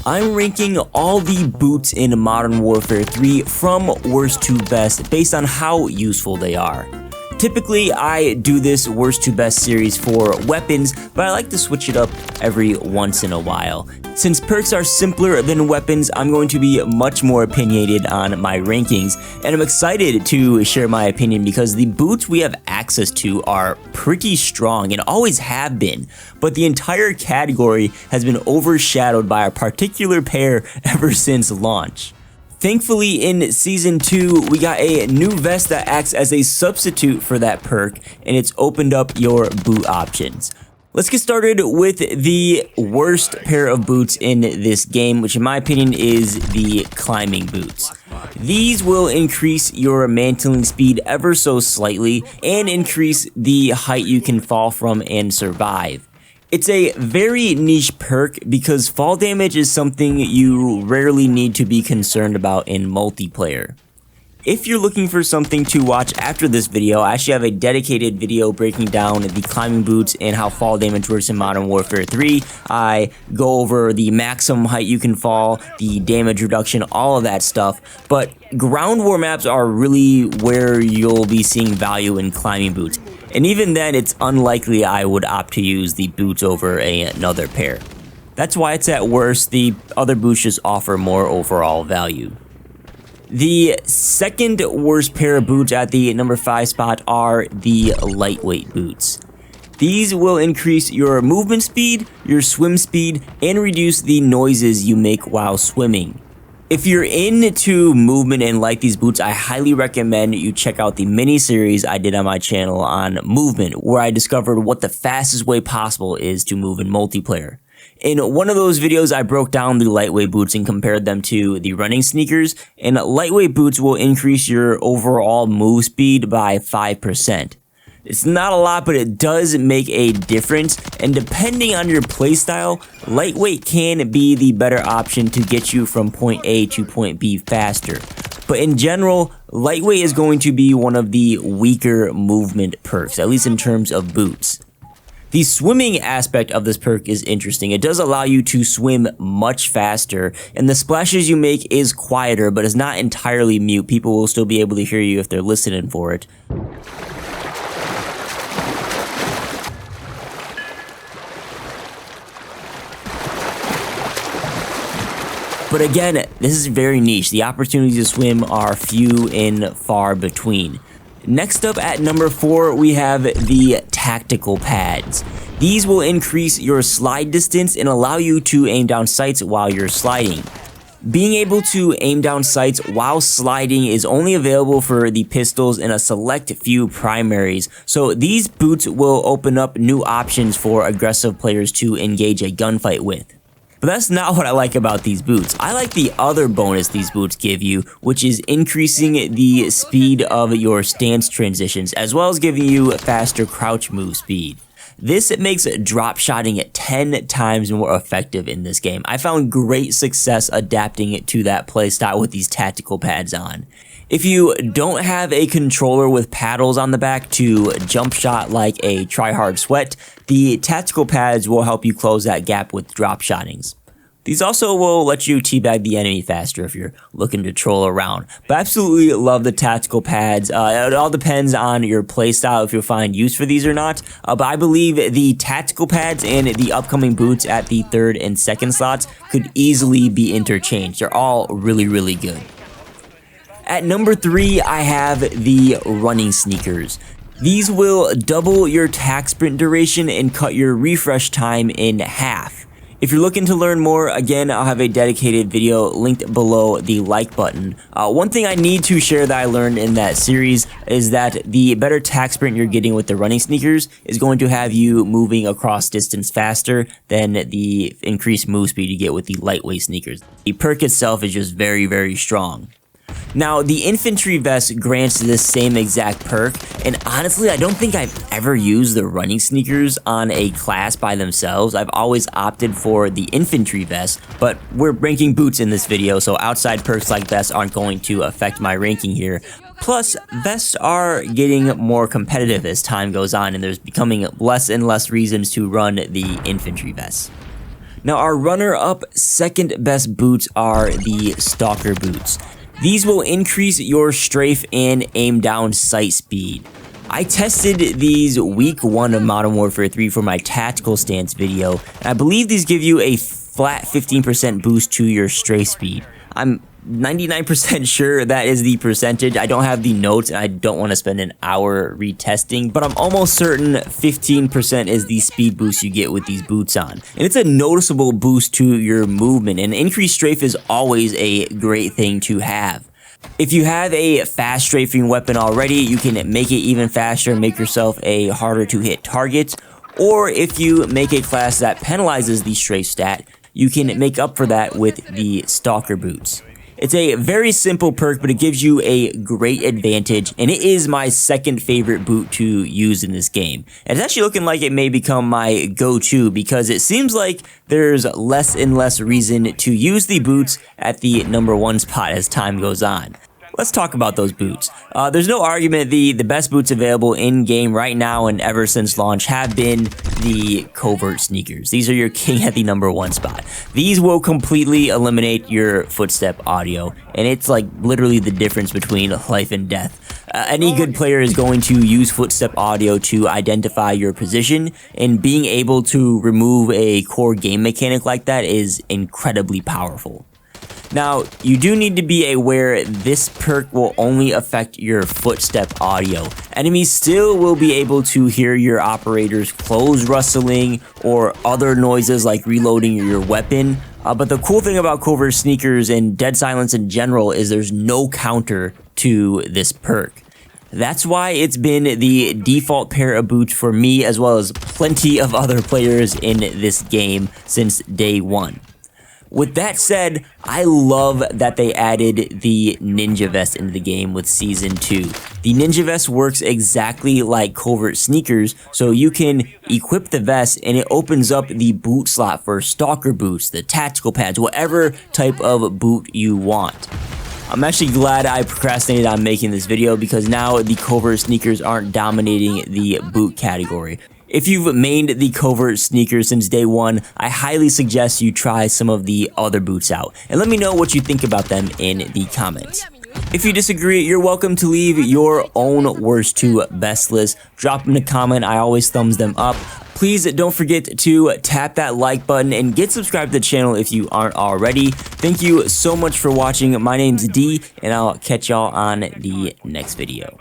I'm ranking all the boots in Modern Warfare 3 from worst to best based on how useful they are. Typically, I do this worst to best series for weapons, but I like to switch it up every once in a while. Since perks are simpler than weapons, I'm going to be much more opinionated on my rankings, and I'm excited to share my opinion because the boots we have access to are pretty strong and always have been, but the entire category has been overshadowed by a particular pair ever since launch. Thankfully, in Season 2, we got a new vest that acts as a substitute for that perk, and it's opened up your boot options. Let's get started with the worst pair of boots in this game, which in my opinion is the climbing boots. These will increase your mantling speed ever so slightly, and increase the height you can fall from and survive. It's a very niche perk because fall damage is something you rarely need to be concerned about in multiplayer. If you're looking for something to watch after this video, I actually have a dedicated video breaking down the climbing boots and how fall damage works in Modern Warfare 3. I go over the maximum height you can fall, the damage reduction, all of that stuff. But ground war maps are really where you'll be seeing value in climbing boots. And even then, it's unlikely I would opt to use the boots over another pair. That's why it's at worst. The other boots just offer more overall value. The second worst pair of boots at the number 5 spot are the lightweight boots. These will increase your movement speed, your swim speed, and reduce the noises you make while swimming. If you're into movement and like these boots, I highly recommend you check out the mini-series I did on my channel on movement, where I discovered what the fastest way possible is to move in multiplayer. In one of those videos, I broke down the lightweight boots and compared them to the running sneakers, and lightweight boots will increase your overall move speed by 5%. It's not a lot, but it does make a difference, and depending on your playstyle, lightweight can be the better option to get you from point A to point B faster. But in general, lightweight is going to be one of the weaker movement perks, at least in terms of boots. The swimming aspect of this perk is interesting. It does allow you to swim much faster, and the splashes you make is quieter, but it's not entirely mute. People will still be able to hear you if they're listening for it. But again, this is very niche. The opportunities to swim are few and far between. Next up at number 4, we have the tactical pads. These will increase your slide distance and allow you to aim down sights while you're sliding. Being able to aim down sights while sliding is only available for the pistols and a select few primaries, so these boots will open up new options for aggressive players to engage a gunfight with. But that's not what I like about these boots. I like the other bonus these boots give you, which is increasing the speed of your stance transitions, as well as giving you faster crouch move speed. This makes drop shotting 10 times more effective in this game. I found great success adapting it to that playstyle with these tactical pads on. If you don't have a controller with paddles on the back to jump shot like a tryhard sweat, the tactical pads will help you close that gap with drop shottings. These also will let you teabag the enemy faster if you're looking to troll around. But I absolutely love the tactical pads. It all depends on your playstyle if you'll find use for these or not. But I believe the tactical pads and the upcoming boots at the 3rd and 2nd slots could easily be interchanged. They're all really, really good. At number 3, I have the running sneakers. These will double your tac sprint duration and cut your refresh time in half. If you're looking to learn more, again, I'll have a dedicated video linked below the like button. One thing I need to share that I learned in that series is that the better tac sprint you're getting with the running sneakers is going to have you moving across distance faster than the increased move speed you get with the lightweight sneakers. The perk itself is just very, very strong. Now, the infantry vest grants this same exact perk, and honestly, I don't think I've ever used the running sneakers on a class by themselves. I've always opted for the infantry vest, but we're ranking boots in this video, so outside perks like vests aren't going to affect my ranking here. Plus, vests are getting more competitive as time goes on, and there's becoming less and less reasons to run the infantry vests. Now our runner-up second best boots are the Stalker boots. These will increase your strafe and aim down sight speed. I tested these week 1 of Modern Warfare 3 for my tactical stance video, and I believe these give you a flat 15% boost to your strafe speed. I'm 99% sure that is the percentage. I don't have the notes and I don't want to spend an hour retesting, but I'm almost certain 15% is the speed boost you get with these boots on. And it's a noticeable boost to your movement, and increased strafe is always a great thing to have. If you have a fast strafing weapon already, you can make it even faster and make yourself a harder to hit target. Or if you make a class that penalizes the strafe stat, you can make up for that with the Stalker boots. It's a very simple perk, but it gives you a great advantage, and it is my second favorite boot to use in this game. And it's actually looking like it may become my go-to because it seems like there's less and less reason to use the boots at the #1 spot as time goes on. Let's talk about those boots. There's no argument the best boots available in-game right now and ever since launch have been the Covert sneakers. These are your king at the #1 spot. These will completely eliminate your footstep audio, and it's like literally the difference between life and death. Any good player is going to use footstep audio to identify your position, and being able to remove a core game mechanic like that is incredibly powerful. Now, you do need to be aware this perk will only affect your footstep audio. Enemies still will be able to hear your operator's clothes rustling or other noises like reloading your weapon. But the cool thing about Covert sneakers and dead silence in general is there's no counter to this perk. That's why it's been the default pair of boots for me as well as plenty of other players in this game since day one. With that said, I love that they added the Ninja Vest into the game with Season 2. The Ninja Vest works exactly like Covert sneakers, so you can equip the vest and it opens up the boot slot for Stalker boots, the tactical pads, whatever type of boot you want. I'm actually glad I procrastinated on making this video because now the Covert sneakers aren't dominating the boot category. If you've mained the Covert sneakers since day one, I highly suggest you try some of the other boots out, and let me know what you think about them in the comments. If you disagree, you're welcome to leave your own worst to best list. Drop them in a comment, I always thumbs them up. Please don't forget to tap that like button and get subscribed to the channel if you aren't already. Thank you so much for watching. My name's D, and I'll catch y'all on the next video.